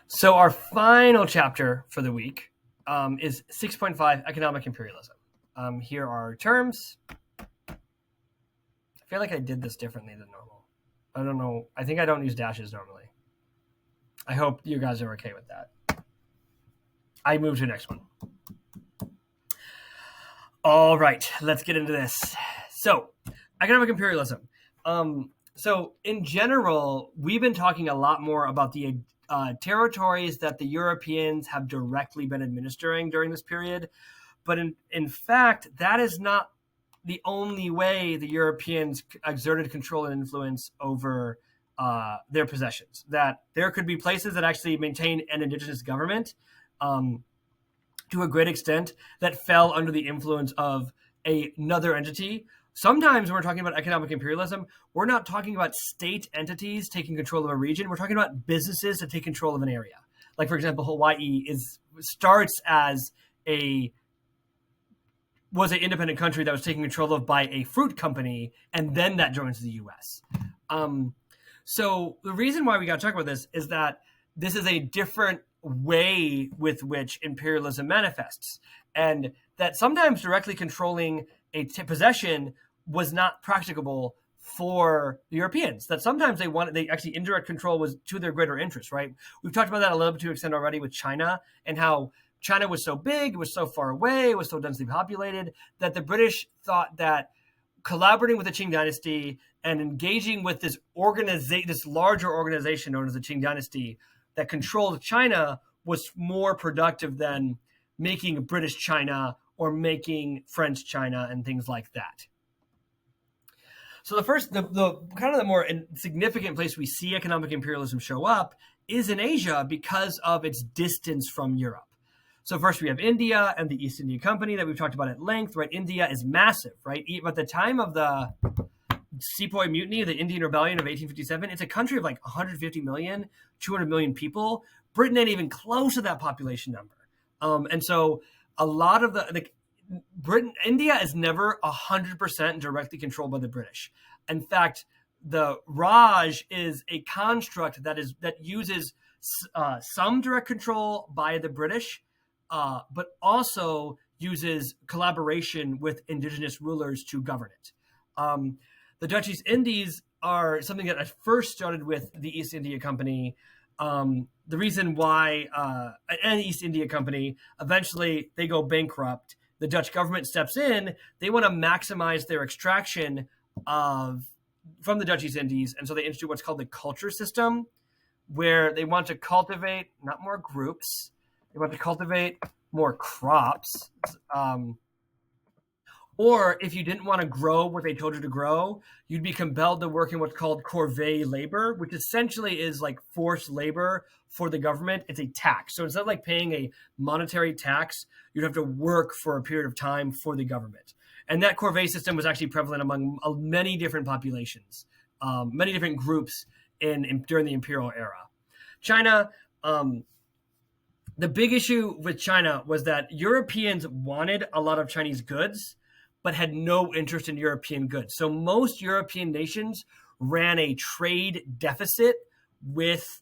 So our final chapter for the week is 6.5 Economic Imperialism. Here are our terms. I feel like I did this differently than normal. I don't know. I think I don't use dashes normally. I hope you guys are okay with that. I move to the next one. All right, let's get into this. So, economic imperialism. So in general, we've been talking a lot more about the territories that the Europeans have directly been administering during this period. But in fact, that is not the only way the Europeans exerted control and influence over their possessions. That there could be places that actually maintain an indigenous government to a great extent that fell under the influence of another entity. Sometimes when we're talking about economic imperialism, we're not talking about state entities taking control of a region. We're talking about businesses that take control of an area. Like, for example, Hawaii starts as was an independent country that was taken control of by a fruit company, and then that joins the U.S. So the reason why we got to talk about this is that this is a different way with which imperialism manifests, and that sometimes directly controlling a possession was not practicable for the Europeans. That sometimes they actually indirect control was to their greater interest, right? We've talked about that a little bit to an extent already with China, and how China was so big, it was so far away, it was so densely populated, that the British thought that collaborating with the Qing dynasty and engaging with this larger organization known as the Qing dynasty that controlled China was more productive than making British China or making French China and things like that. So the kind of the more significant place we see economic imperialism show up is in Asia because of its distance from Europe. So first we have India and the East India Company that we've talked about at length, right? India is massive, right? At the time of the Sepoy Mutiny, the Indian Rebellion of 1857, it's a country of like 150 million, 200 million people. Britain ain't even close to that population number. And so a lot of India is never 100% directly controlled by the British. In fact, the Raj is a construct that uses some direct control by the British, but also uses collaboration with indigenous rulers to govern it. The Dutch East Indies are something that at first started with the East India Company. The reason why and the East India Company, eventually they go bankrupt. The Dutch government steps in. They want to maximize their extraction from the Dutch East Indies. And so they institute what's called the culture system, where they want to cultivate not more groups. They want to cultivate more crops. Or if you didn't want to grow what they told you to grow, you'd be compelled to work in what's called corvée labor, which essentially is like forced labor for the government. It's a tax. So instead of like paying a monetary tax, you'd have to work for a period of time for the government. And that corvée system was actually prevalent among many different populations, many different groups during the imperial era. China, the big issue with China was that Europeans wanted a lot of Chinese goods, but had no interest in European goods. So most European nations ran a trade deficit with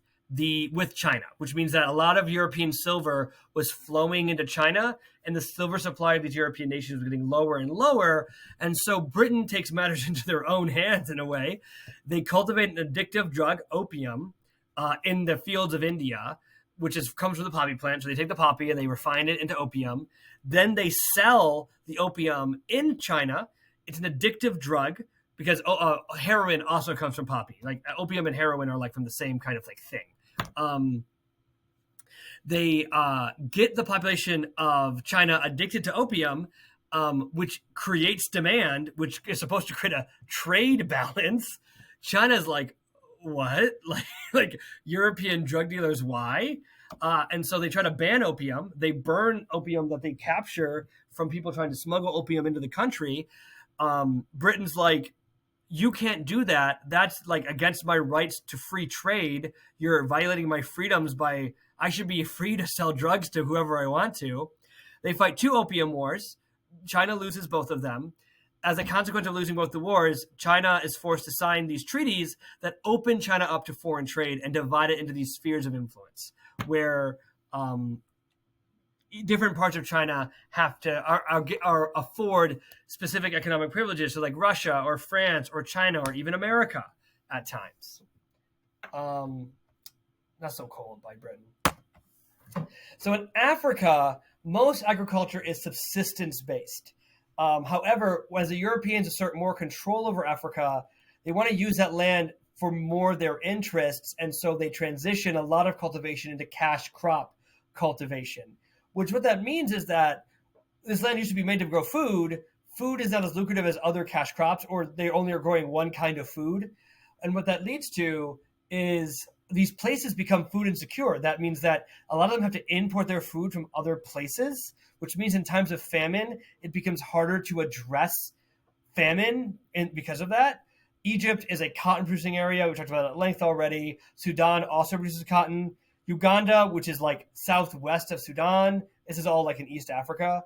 China, which means that a lot of European silver was flowing into China, and the silver supply of these European nations was getting lower and lower. And so Britain takes matters into their own hands in a way. They cultivate an addictive drug, opium, in the fields of India, which comes from the poppy plant. So they take the poppy and they refine it into opium. Then they sell the opium in China. It's an addictive drug because heroin also comes from poppy. Like opium and heroin are like from the same kind of like thing. They get the population of China addicted to opium, which creates demand, which is supposed to create a trade balance. China's like, what? Like European drug dealers, why? And so they try to ban opium. They burn opium that they capture from people trying to smuggle opium into the country. Britain's like, you can't do that. That's like against my rights to free trade. You're violating my freedoms I should be free to sell drugs to whoever I want to. They fight 2 opium wars. China loses both of them. as a consequence of losing both the wars, China is forced to sign these treaties that open China up to foreign trade and divide it into these spheres of influence, where different parts of China have to are afford specific economic privileges, so like Russia or France or China or even America at times. Not so cold by Britain. So in Africa, most agriculture is subsistence based. However, as the Europeans assert more control over Africa, they want to use that land for more their interests, and so they transition a lot of cultivation into cash crop cultivation. Which what that means is that this land used to be made to grow food. Food is not as lucrative as other cash crops, or they only are growing one kind of food. And what that leads to is these places become food insecure. That means that a lot of them have to import their food from other places, which means in times of famine, it becomes harder to address famine because of that. Egypt is a cotton producing area. We talked about it at length already. Sudan also produces cotton. Uganda, which is like southwest of Sudan, this is all like in East Africa,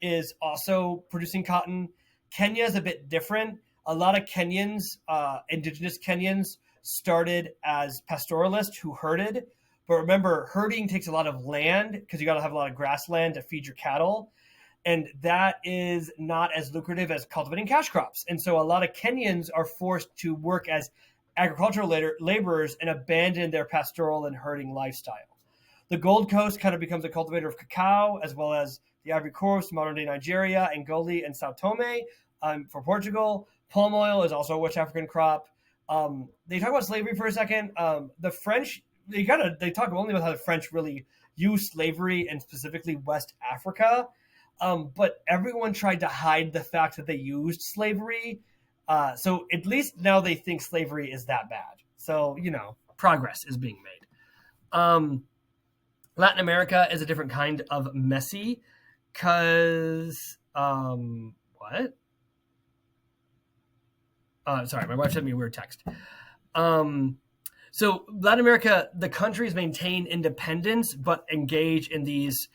is also producing cotton. Kenya is a bit different. A lot of Kenyans, indigenous Kenyans, started as pastoralists who herded. But remember, herding takes a lot of land because you got to have a lot of grassland to feed your cattle. And that is not as lucrative as cultivating cash crops. And so a lot of Kenyans are forced to work as agricultural laborers and abandon their pastoral and herding lifestyle. The Gold Coast kind of becomes a cultivator of cacao, as well as the Ivory Coast, modern-day Nigeria, Angola, and Sao Tome. For Portugal, palm oil is also a West African crop. They talk about slavery for a second. The French, they talk only about how the French really used slavery in specifically West Africa. But everyone tried to hide the fact that they used slavery. So at least now they think slavery is that bad. So, progress is being made. Latin America is a different kind of messy because, what? Sorry, my wife sent me a weird text. So Latin America, the countries maintain independence, but engage in these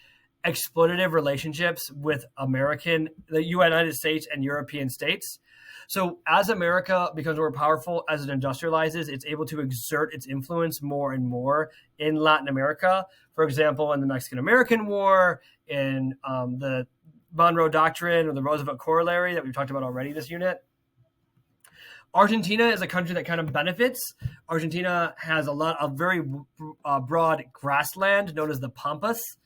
exploitative relationships with the United States and European states. So as America becomes more powerful, as it industrializes, it's able to exert its influence more and more in Latin America. For example, in the Mexican-American War, in the Monroe Doctrine or the Roosevelt Corollary that we've talked about already this unit. Argentina is a country that kind of benefits. Argentina has a very broad grassland known as the Pampas.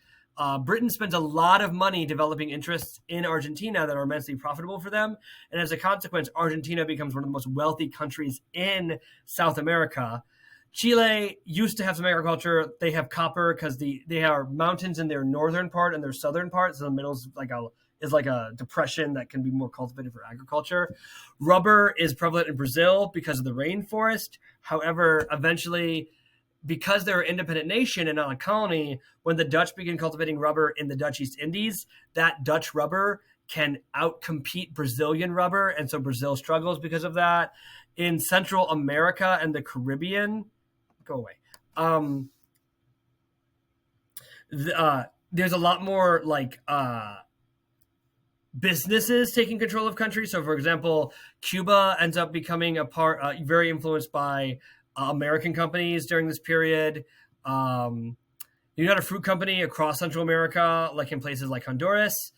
Britain spends a lot of money developing interests in Argentina that are immensely profitable for them. And as a consequence, Argentina becomes one of the most wealthy countries in South America. Chile used to have some agriculture. They have copper because they are mountains in their northern part and their southern part. So the middle is like a depression that can be more cultivated for agriculture. Rubber is prevalent in Brazil because of the rainforest. However, eventually, because they're an independent nation and not a colony, when the Dutch begin cultivating rubber in the Dutch East Indies, that Dutch rubber can outcompete Brazilian rubber. And so Brazil struggles because of that. In Central America and the Caribbean, go away. There's a lot more businesses taking control of countries. So, for example, Cuba ends up becoming very influenced by American companies during this period. The United Fruit Company across Central America, like in places like Honduras,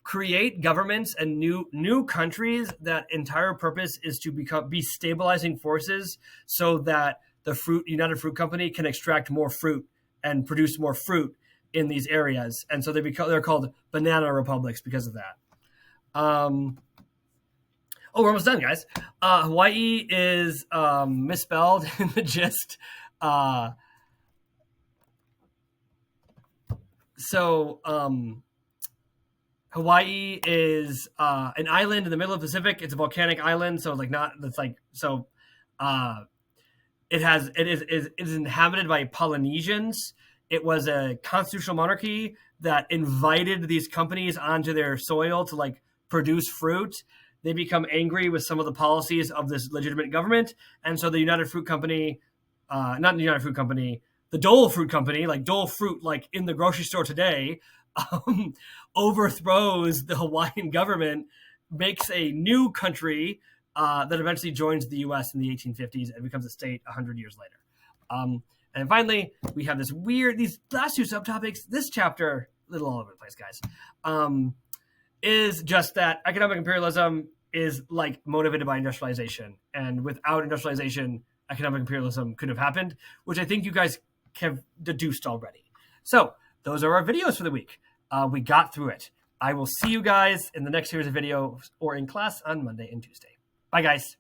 create governments and new countries that entire purpose is to be stabilizing forces so that the United Fruit Company can extract more fruit and produce more fruit in these areas. And so they're called banana republics because of that. We're almost done, guys. Hawaii is misspelled in the gist. Hawaii is an island in the middle of the Pacific. It's a volcanic island, so it is inhabited by Polynesians. It was a constitutional monarchy that invited these companies onto their soil to produce fruit. They become angry with some of the policies of this legitimate government. And so the United Fruit Company, not the United Fruit Company, the Dole Fruit Company, like Dole Fruit, like in the grocery store today, overthrows the Hawaiian government makes a new country that eventually joins the U.S. in the 1850s and becomes a state 100 years later. And finally, we have these last two subtopics. This chapter, a little all over the place, guys, is just that economic imperialism is like motivated by industrialization. And without industrialization, economic imperialism could have happened, which I think you guys have deduced already. So those are our videos for the week. We got through it. I will see you guys in the next series of videos or in class on Monday and Tuesday. Bye, guys.